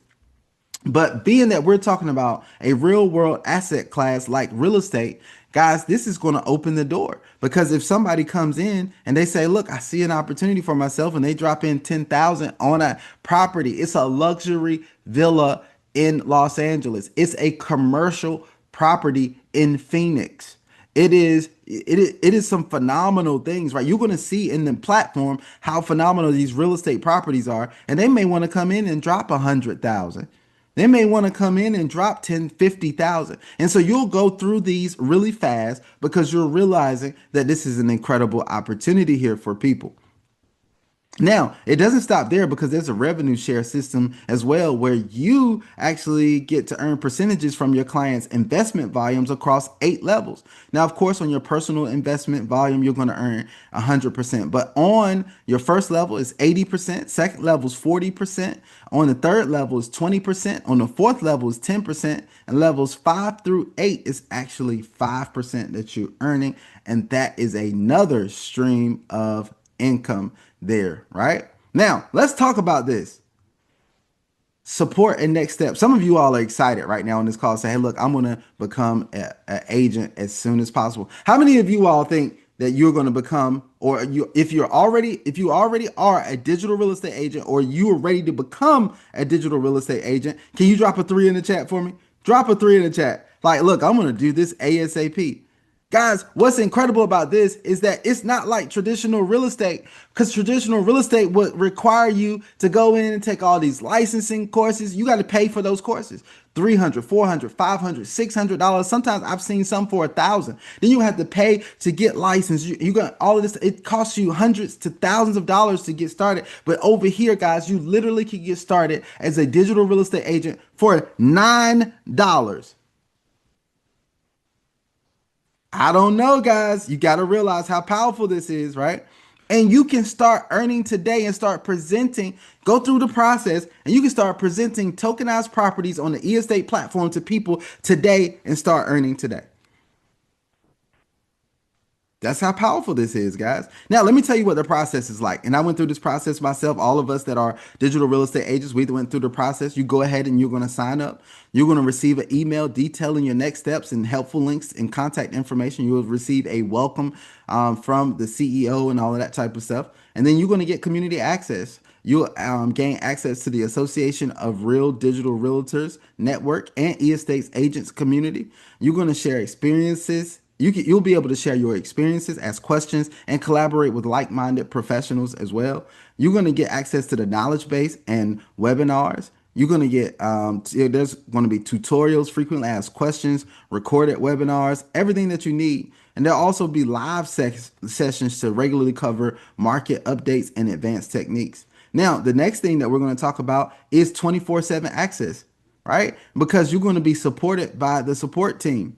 But being that we're talking about a real world asset class like real estate, guys, this is going to open the door because if somebody comes in and they say, look, I see an opportunity for myself, and they drop in 10,000 on a property, it's a luxury villa in Los Angeles. It's a commercial property in Phoenix. It is some phenomenal things, right? You're going to see in the platform how phenomenal these real estate properties are, and they may want to come in and drop 100,000. They may want to come in and drop 10, 50,000. And so you'll go through these really fast because you're realizing that this is an incredible opportunity here for people. Now, it doesn't stop there because there's a revenue share system as well where you actually get to earn percentages from your clients' investment volumes across 8 levels. Now, of course, on your personal investment volume, you're going to earn 100%. But on your first level is 80%, second level is 40%, on the third level is 20%, on the fourth level is 10%, and levels 5 through 8 is actually 5% that you're earning. And that is another stream of income there, right? Now, let's talk about this support and next step. Some of you all are excited right now on this call. Say, hey, look, I'm going to become an agent as soon as possible. How many of you all think that you're going to become, or if you already are a digital real estate agent, or you are ready to become a digital real estate agent? Can you drop a 3 in the chat for me? Drop a 3 in the chat. Like, look, I'm going to do this ASAP. Guys, what's incredible about this is that it's not like traditional real estate, because traditional real estate would require you to go in and take all these licensing courses. You got to pay for those courses. $300, $400, $500, $600. Sometimes I've seen some for $1,000. Then you have to pay to get licensed. You got all of this. It costs you hundreds to thousands of dollars to get started. But over here, guys, you literally can get started as a digital real estate agent for $9. I don't know, guys. You got to realize how powerful this is, right? And you can start earning today and start presenting, go through the process, and you can start presenting tokenized properties on the e-estate platform to people today and start earning today. That's how powerful this is, guys. Now, let me tell you what the process is like. And I went through this process myself. All of us that are digital real estate agents, we went through the process. You go ahead and you're going to sign up. You're going to receive an email detailing your next steps and helpful links and contact information. You will receive a welcome from the CEO and all of that type of stuff. And then you're going to get community access. You'll gain access to the Association of Real Digital Realtors Network and e-estates agents community. You're going to share experiences. You'll be able to share your experiences, ask questions, and collaborate with like-minded professionals as well. You're going to get access to the knowledge base and webinars. You're going to get, there's going to be tutorials, frequently asked questions, recorded webinars, everything that you need. And there'll also be live sessions to regularly cover market updates and advanced techniques. Now, the next thing that we're going to talk about is 24/7 access, right? Because you're going to be supported by the support team.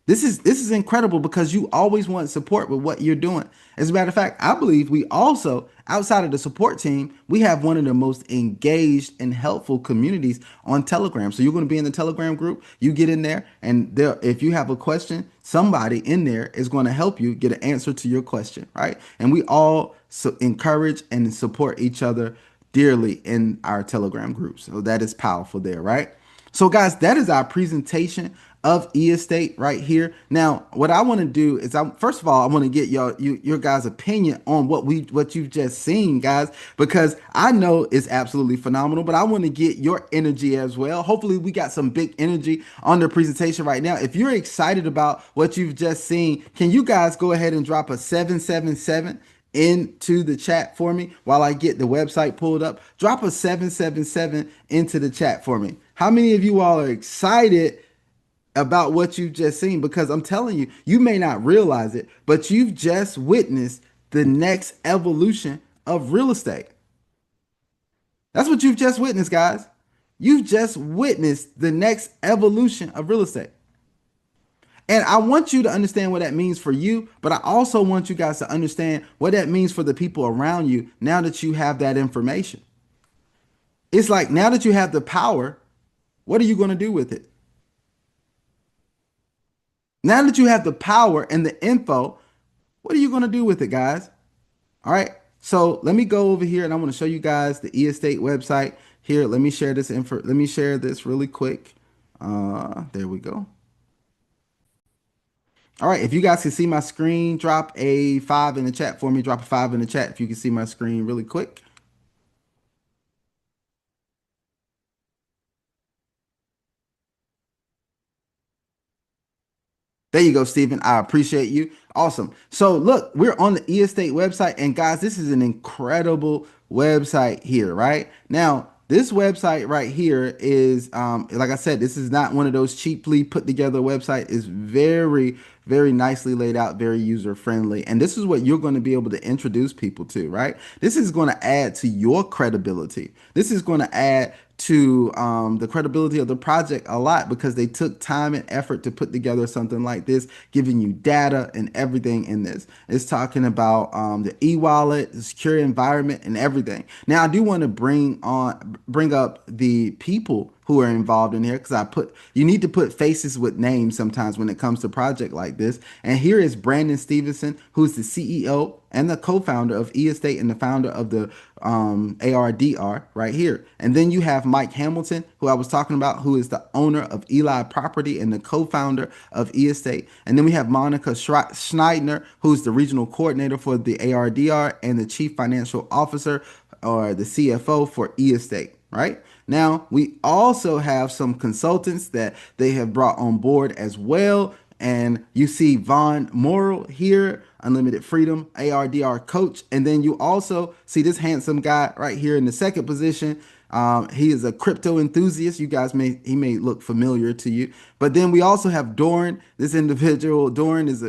This is incredible because you always want support with what you're doing. As a matter of fact, I believe we also, outside of the support team, we have one of the most engaged and helpful communities on Telegram. So you're going to be in the Telegram group. You get in there, and there, if you have a question, somebody in there is going to help you get an answer to your question, right? And we all encourage and support each other dearly in our Telegram group. So that is powerful there, right? So guys, that is our presentation of e-estate right here. Now, what I want to do is, first of all, I want to get your guys' opinion on what you've just seen, guys, because I know it's absolutely phenomenal, but I want to get your energy as well. Hopefully we got some big energy on the presentation right now. If you're excited about what you've just seen, can you guys go ahead and drop a 777 into the chat for me while I get the website pulled up? Drop a 777 into the chat for me. How many of you all are excited about what you've just seen? Because I'm telling you, you may not realize it, but you've just witnessed the next evolution of real estate. That's what you've just witnessed, guys. You've just witnessed the next evolution of real estate. And I want you to understand what that means for you, but I also want you guys to understand what that means for the people around you now that you have that information. It's like now that you have the power, what are you going to do with it? Now that you have the power and the info, what are you going to do with it, guys? All right. So let me go over here and I want to show you guys the e-estate website here. Let me share this info. Let me share this really quick. There we go. All right. If you guys can see my screen, drop a five in the chat for me. Drop a five in the chat if you can see my screen really quick. There you go, Stephen. I appreciate you. Awesome. So look, we're on the e-estate website, and guys, this is an incredible website here, right? Now, this website right here is, like I said, this is not one of those cheaply put together website. It's very, very nicely laid out, very user friendly. And this is what you're going to be able to introduce people to, right? This is going to add to your credibility. This is going to add to the credibility of the project a lot because they took time and effort to put together something like this, giving you data and everything in this. It's talking about the e-wallet, the secure environment, and everything. Now, I do want to bring up the people who are involved in here because you need to put faces with names sometimes when it comes to a project like this. And here is Brandon Stevenson, who's the CEO and the co-founder of eEstate and the founder of the ARDR right here. And then you have Mike Hamilton, who I was talking about, who is the owner of Eli Property and the co-founder of eEstate. And then we have Monica Schneidner, who's the regional coordinator for the ARDR and the chief financial officer or the CFO for eEstate, right? Now, we also have some consultants that they have brought on board as well. And you see Von Morrill here, Unlimited Freedom, ARDR coach. And then you also see this handsome guy right here in the second position. He is a crypto enthusiast. He may look familiar to you. But then we also have Doran. This individual, Doran, is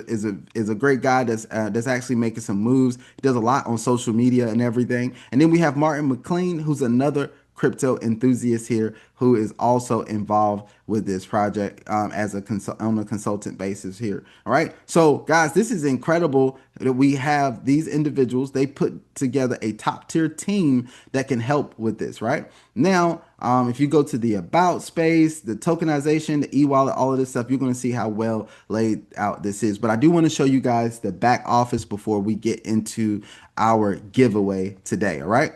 a great guy that's actually making some moves. He does a lot on social media and everything. And then we have Martin McLean, who's another crypto enthusiast here who is also involved with this project as on a consultant basis here. All right. So guys, this is incredible that we have these individuals. They put together a top tier team that can help with this. Right now, if you go to the about space, the tokenization, the e-wallet, all of this stuff, you're going to see how well laid out this is. But I do want to show you guys the back office before we get into our giveaway today. All right.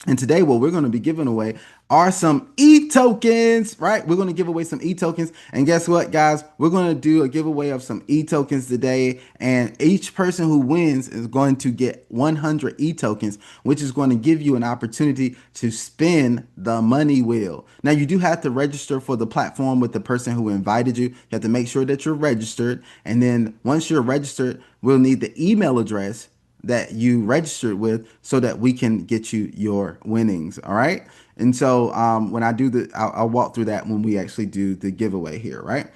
And today, what we're going to be giving away are some e-tokens, right? We're going to give away some e-tokens. And guess what, guys? We're going to do a giveaway of some e-tokens today. And each person who wins is going to get 100 e-tokens, which is going to give you an opportunity to spin the money wheel. Now, you do have to register for the platform with the person who invited you. You have to make sure that you're registered. And then once you're registered, we'll need the email address that you registered with so that we can get you your winnings. All right. And so when I do I'll walk through that when we actually do the giveaway here. Right.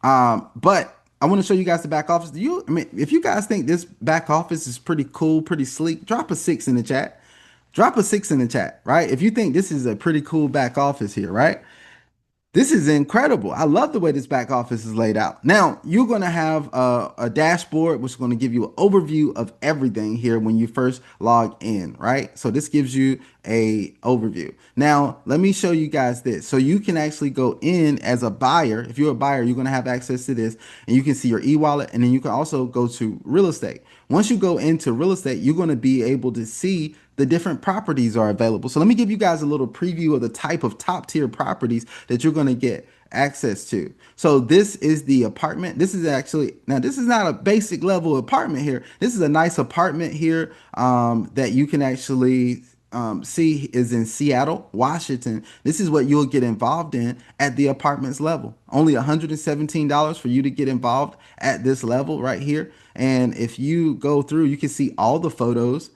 But I want to show you guys the back office. I mean, if you guys think this back office is pretty cool, pretty sleek, drop a six in the chat. Drop a six in the chat. Right. If you think this is a pretty cool back office here. Right. This is incredible. I love the way this back office is laid out. Now, you're going to have a dashboard, which is going to give you an overview of everything here when you first log in, right? So this gives you a overview. Now, let me show you guys this. So you can actually go in as a buyer. If you're a buyer, you're going to have access to this and you can see your e-wallet, and then you can also go to real estate. Once you go into real estate, you're going to be able to see the different properties are available. So let me give you guys a little preview of the type of top tier properties that you're going to get access to. So this is the apartment. This is actually, now this is not a basic level apartment here. This is a nice apartment here that you can actually see is in Seattle, Washington. This is what you'll get involved in at the apartments level. Only $117 for you to get involved at this level right here. And if you go through, you can see all the photos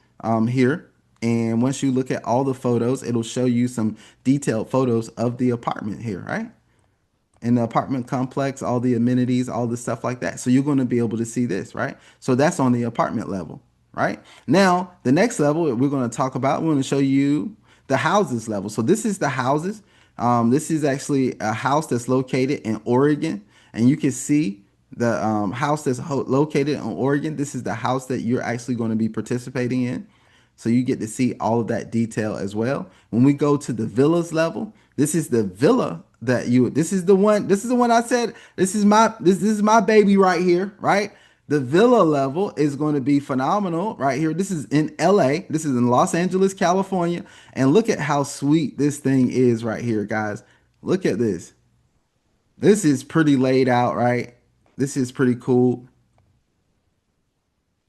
here. And once you look at all the photos, it'll show you some detailed photos of the apartment here, right? In the apartment complex, all the amenities, all the stuff like that. So you're going to be able to see this, right? So that's on the apartment level, right? Now, the next level we're going to talk about, we're going to show you the houses level. So this is the houses. This is actually a house that's located in Oregon, and you can see the house that's located in Oregon. This is the house that you're actually going to be participating in. So you get to see all of that detail as well. When we go to the villas level, this is the villa that you this is the one I said this is my baby right here, right? The villa level is going to be phenomenal right here. This is in LA. This is in Los Angeles, California. And look at how sweet this thing is right here, guys. Look at this. This is pretty laid out, right? This is pretty cool.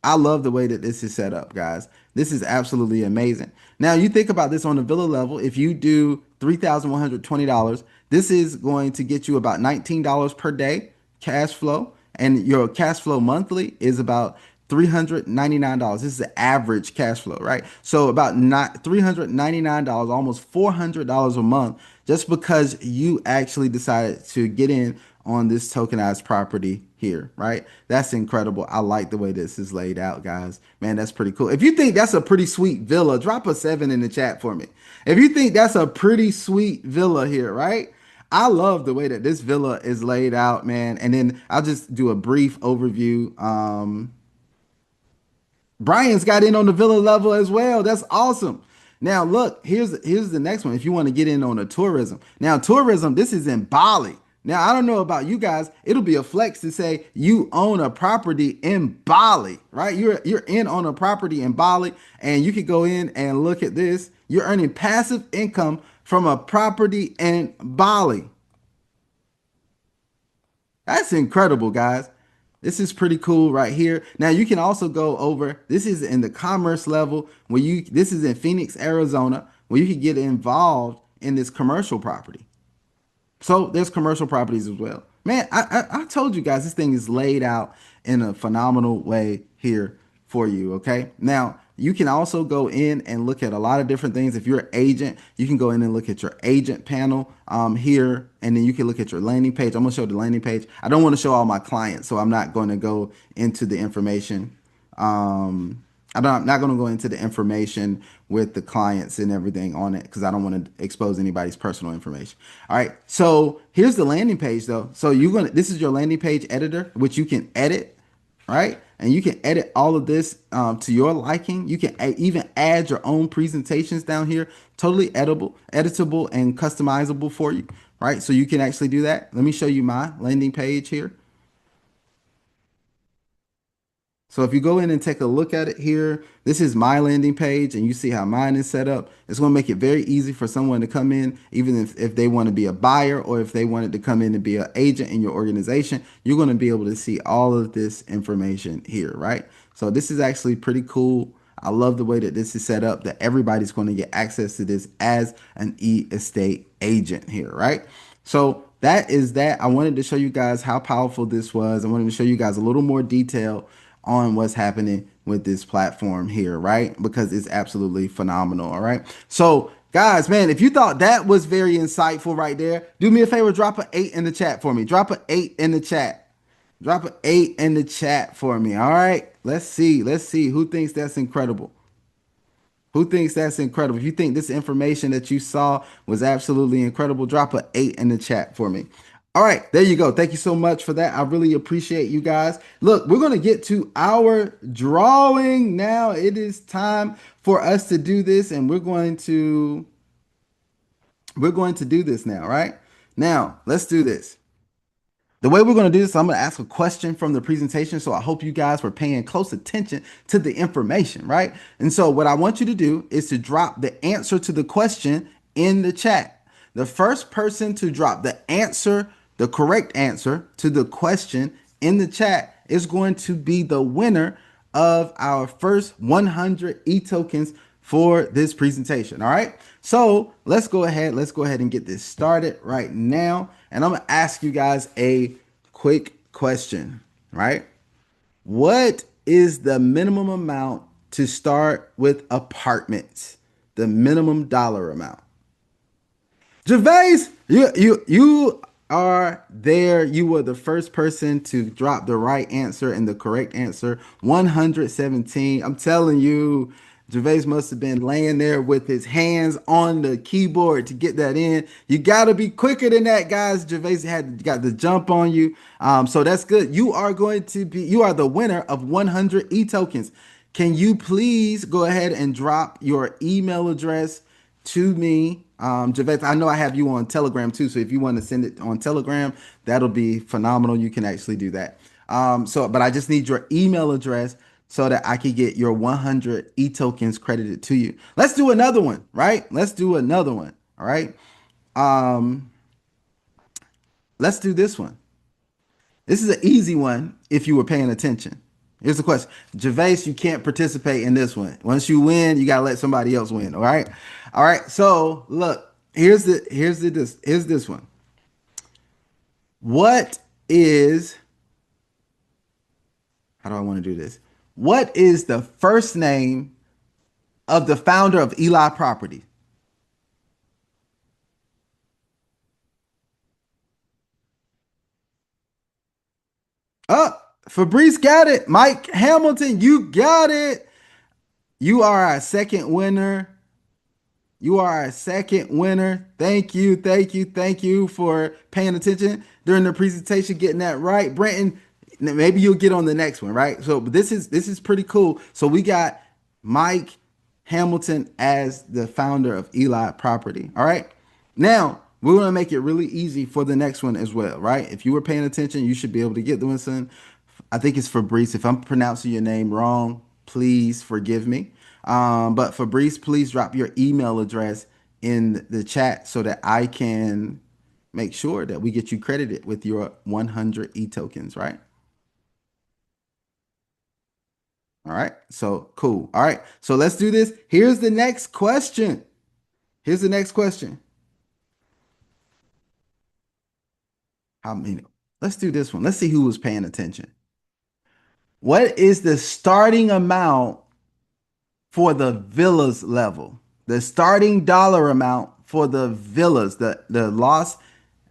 I love the way that this is set up, guys. This is absolutely amazing. Now, you think about this on the villa level. If you do $3,120, this is going to get you about $19 per day cash flow, and your cash flow monthly is about $399. This is the average cash flow, right? So about not $399, almost $400 a month, just because you actually decided to get in on this tokenized property here, right? That's incredible. I like the way this is laid out, guys. Man, that's pretty cool. If you think that's a pretty sweet villa, drop a 7 in the chat for me. If you think that's a pretty sweet villa here, right? I love the way that this villa is laid out, man. And then I'll just do a brief overview. Brian's got in on the villa level as well. That's awesome. Now, look, here's the next one. If you want to get in on a tourism. Now, tourism, this is in Bali. Now, I don't know about you guys. It'll be a flex to say you own a property in Bali, right? You're in on a property in Bali, and you could go in and look at this. You're earning passive income from a property in Bali. That's incredible, guys. This is pretty cool right here. Now you can also go over, this is in the commerce level where this is in Phoenix, Arizona, where you can get involved in this commercial property. So there's commercial properties as well. Man, I told you guys this thing is laid out in a phenomenal way here for you. Okay. Now you can also go in and look at a lot of different things. If you're an agent, you can go in and look at your agent panel here, and then you can look at your landing page. I'm gonna show the landing page. I don't want to show all my clients, so I'm not going to go into the information. I'm not going to go into the information with the clients and everything on it because I don't want to expose anybody's personal information. All right. So here's the landing page though. So this is your landing page editor, which you can edit, right? And you can edit all of this to your liking. You can even add your own presentations down here, totally editable and customizable for you, right? So you can actually do that. Let me show you my landing page here. So if you go in and take a look at it here, this is my landing page and you see how mine is set up. It's going to make it very easy for someone to come in, even if they want to be a buyer or if they wanted to come in and be an agent in your organization, you're going to be able to see all of this information here, right? So this is actually pretty cool. I love the way that this is set up, that everybody's going to get access to this as an e-estate agent here, right? So that is that. I wanted to show you guys how powerful this was. I wanted to show you guys a little more detail on what's happening with this platform here, right? Because it's absolutely phenomenal. All right. So guys, man, if you thought that was very insightful right there, do me a favor, drop an 8 in the chat for me. Drop an 8 in the chat. Drop an 8 in the chat for me. All right. Let's see. Let's see who thinks that's incredible. Who thinks that's incredible? If you think this information that you saw was absolutely incredible, drop an 8 in the chat for me. All right, there you go. Thank you so much for that. I really appreciate you guys. Look, we're going to get to our drawing now. It is time for us to do this, and we're going to do this now, right? Now, let's do this. The way we're going to do this, I'm going to ask a question from the presentation. So I hope you guys were paying close attention to the information, right? And so what I want you to do is to drop the answer to the question in the chat. The first person to drop the correct answer to the question in the chat is going to be the winner of our first 100 e-tokens for this presentation. All right. So let's go ahead and get this started right now. And I'm going to ask you guys a quick question, right? What is the minimum amount to start with apartments? The minimum dollar amount. Gervais, you are there. You were the first person to drop the right answer and the correct answer. 117. I'm telling you, Gervais must have been laying there with his hands on the keyboard to get that in. You got to be quicker than that, guys. Gervais had got the jump on you. So that's good. You are the winner of 100 e-tokens. Can you please go ahead and drop your email address to me, Javeth? I know I have you on Telegram too, so if you want to send it on Telegram, that'll be phenomenal. You can actually do that. But I just need your email address so that I can get your 100 e-tokens credited to you. Let's do another one, right? Let's do another one. All right. Um, let's do this one. This is an easy one if you were paying attention. Here's the question. Gervais, you can't participate in this one. Once you win, you gotta let somebody else win. All right. All right. So look, here's this one. What is how do I want to do this? What is the first name of the founder of Eli Property? Oh, Fabrice got it. Mike Hamilton, you got it. You are our second winner. You are our second winner. Thank you, thank you, thank you for paying attention during the presentation, getting that right. Brenton, maybe you'll get on the next one, right? So this is pretty cool. So we got Mike Hamilton as the founder of Eli Property. All right. Now we're gonna make it really easy for the next one as well, right? If you were paying attention, you should be able to get the one, son. I think it's Fabrice. If I'm pronouncing your name wrong, please forgive me. But Fabrice, please drop your email address in the chat so that I can make sure that we get you credited with your 100 e-tokens, right? All right. So cool. All right. So let's do this. Here's the next question. Here's the next question. I mean, let's do this one. Let's see who was paying attention. What is the starting amount for the villas level? The starting dollar amount for the villas, the Los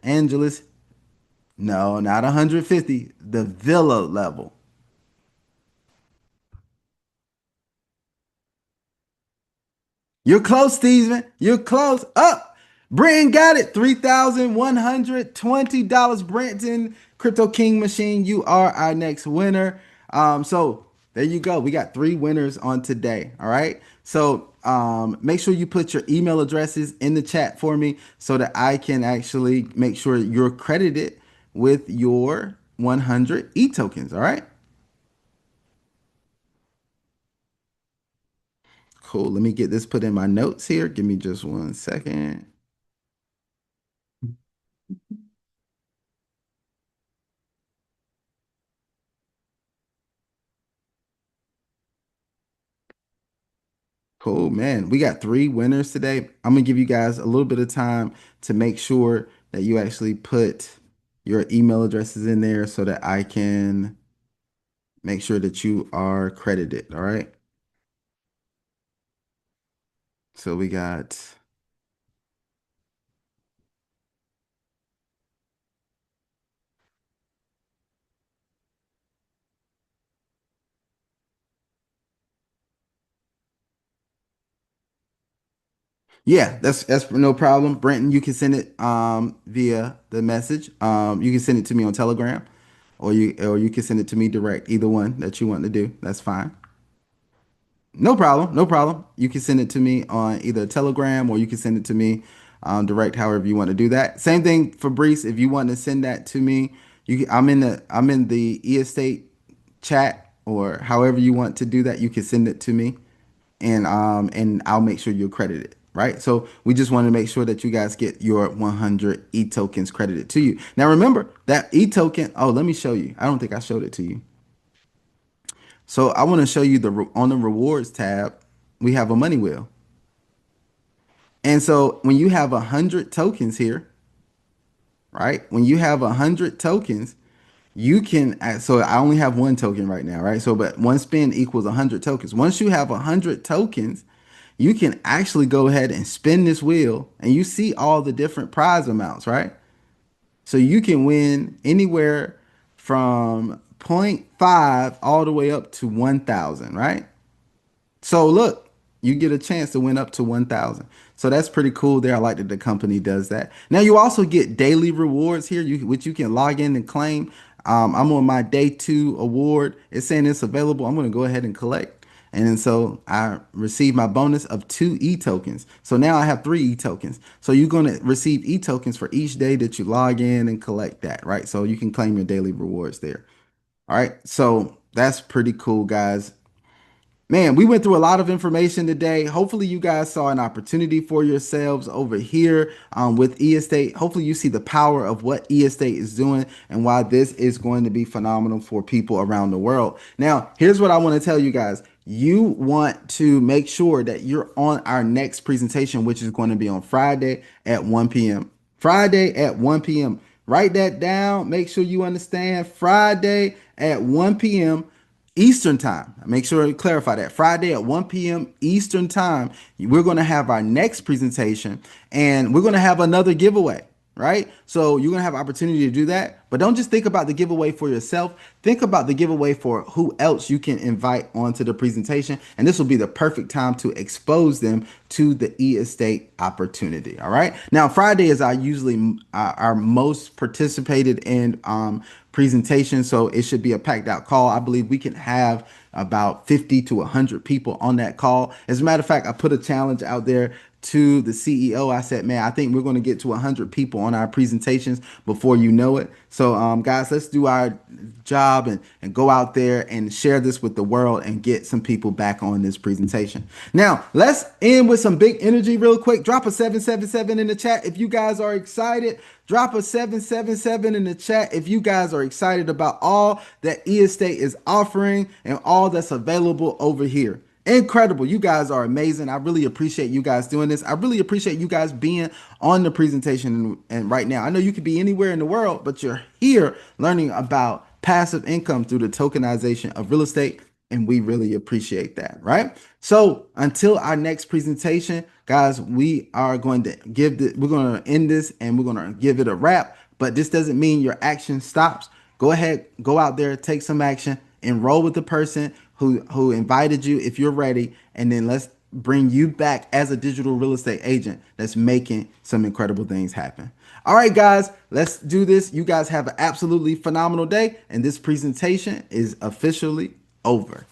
Angeles, no, not 150, the villa level. You're close, Steven. You're close. Up. Brenton got it. $3,120. Brenton, Crypto King Machine. You are our next winner. So there you go. We got three winners on today. All right. So make sure you put your email addresses in the chat for me so that I can actually make sure you're credited with your 100 e-tokens. All right. Cool. Let me get this put in my notes here. Give me just 1 second. Cool, man. We got three winners today. I'm gonna give you guys a little bit of time to make sure that you actually put your email addresses in there so that I can make sure that you are credited. All right. So we got, yeah, that's no problem. Brenton, you can send it via the message. You can send it to me on Telegram or you can send it to me direct. Either one that you want to do. That's fine. No problem. No problem. You can send it to me on either Telegram or you can send it to me direct, however you want to do that. Same thing, Fabrice. If you want to send that to me, I'm in the e-estate chat or however you want to do that. You can send it to me, and I'll make sure you're credited. Right. So we just want to make sure that you guys get your 100 e-tokens credited to you. Now remember that e-token. Oh, let me show you. I don't think I showed it to you. So I want to show you on the rewards tab, we have a money wheel. And so when you have 100 tokens here, right? When you have 100 tokens, you can, so I only have one token right now, right? So, but one spin equals 100 tokens. Once you have 100 tokens, you can actually go ahead and spin this wheel and you see all the different prize amounts, right? So you can win anywhere from zero point 0.5 all the way up to 1,000, right? So look, you get a chance to win up to 1,000. So that's pretty cool there. I like that the company does that. Now you also get daily rewards here, which you can log in and claim. I'm on my day 2 award. It's saying it's available. I'm going to go ahead and collect. And then so I received my bonus of 2 e-tokens. So now I have 3 e-tokens. So you're going to receive e-tokens for each day that you log in and collect that, right? So you can claim your daily rewards there. All right. So that's pretty cool, guys. Man, we went through a lot of information today. Hopefully, you guys saw an opportunity for yourselves over here with eEstate. Hopefully, you see the power of what eEstate is doing and why this is going to be phenomenal for people around the world. Now, here's what I want to tell you guys. You want to make sure that you're on our next presentation, which is going to be on Friday at 1 p.m. Friday at 1 p.m. Write that down. Make sure you understand Friday at 1 p.m. Eastern time. Make sure to clarify that. Friday at 1 p.m. Eastern time, we're going to have our next presentation and we're going to have another giveaway, right? So you're going to have opportunity to do that, but don't just think about the giveaway for yourself. Think about the giveaway for who else you can invite onto the presentation. And this will be the perfect time to expose them to the e-estate opportunity. All right. Now, Friday is our most participated in presentation. So it should be a packed out call. I believe we can have about 50 to 100 people on that call. As a matter of fact, I put a challenge out there to the CEO. I said, man, I think we're going to get to 100 people on our presentations before you know it. So guys, let's do our job and go out there and share this with the world and get some people back on this presentation. Now, let's end with some big energy real quick. Drop a 777 in the chat if you guys are excited. Drop a 777 in the chat if you guys are excited about all that eEstate is offering and all that's available over here. Incredible. You guys are amazing. I really appreciate you guys doing this. I really appreciate you guys being on the presentation and right now. I know you could be anywhere in the world, but you're here learning about passive income through the tokenization of real estate. And we really appreciate that, right? So until our next presentation, guys, we are going to we're going to end this and we're going to give it a wrap. But this doesn't mean your action stops. Go ahead, go out there, take some action, enroll with the person who invited you if you're ready, and then let's bring you back as a digital real estate agent that's making some incredible things happen. All right, guys, let's do this. You guys have an absolutely phenomenal day, and this presentation is officially over.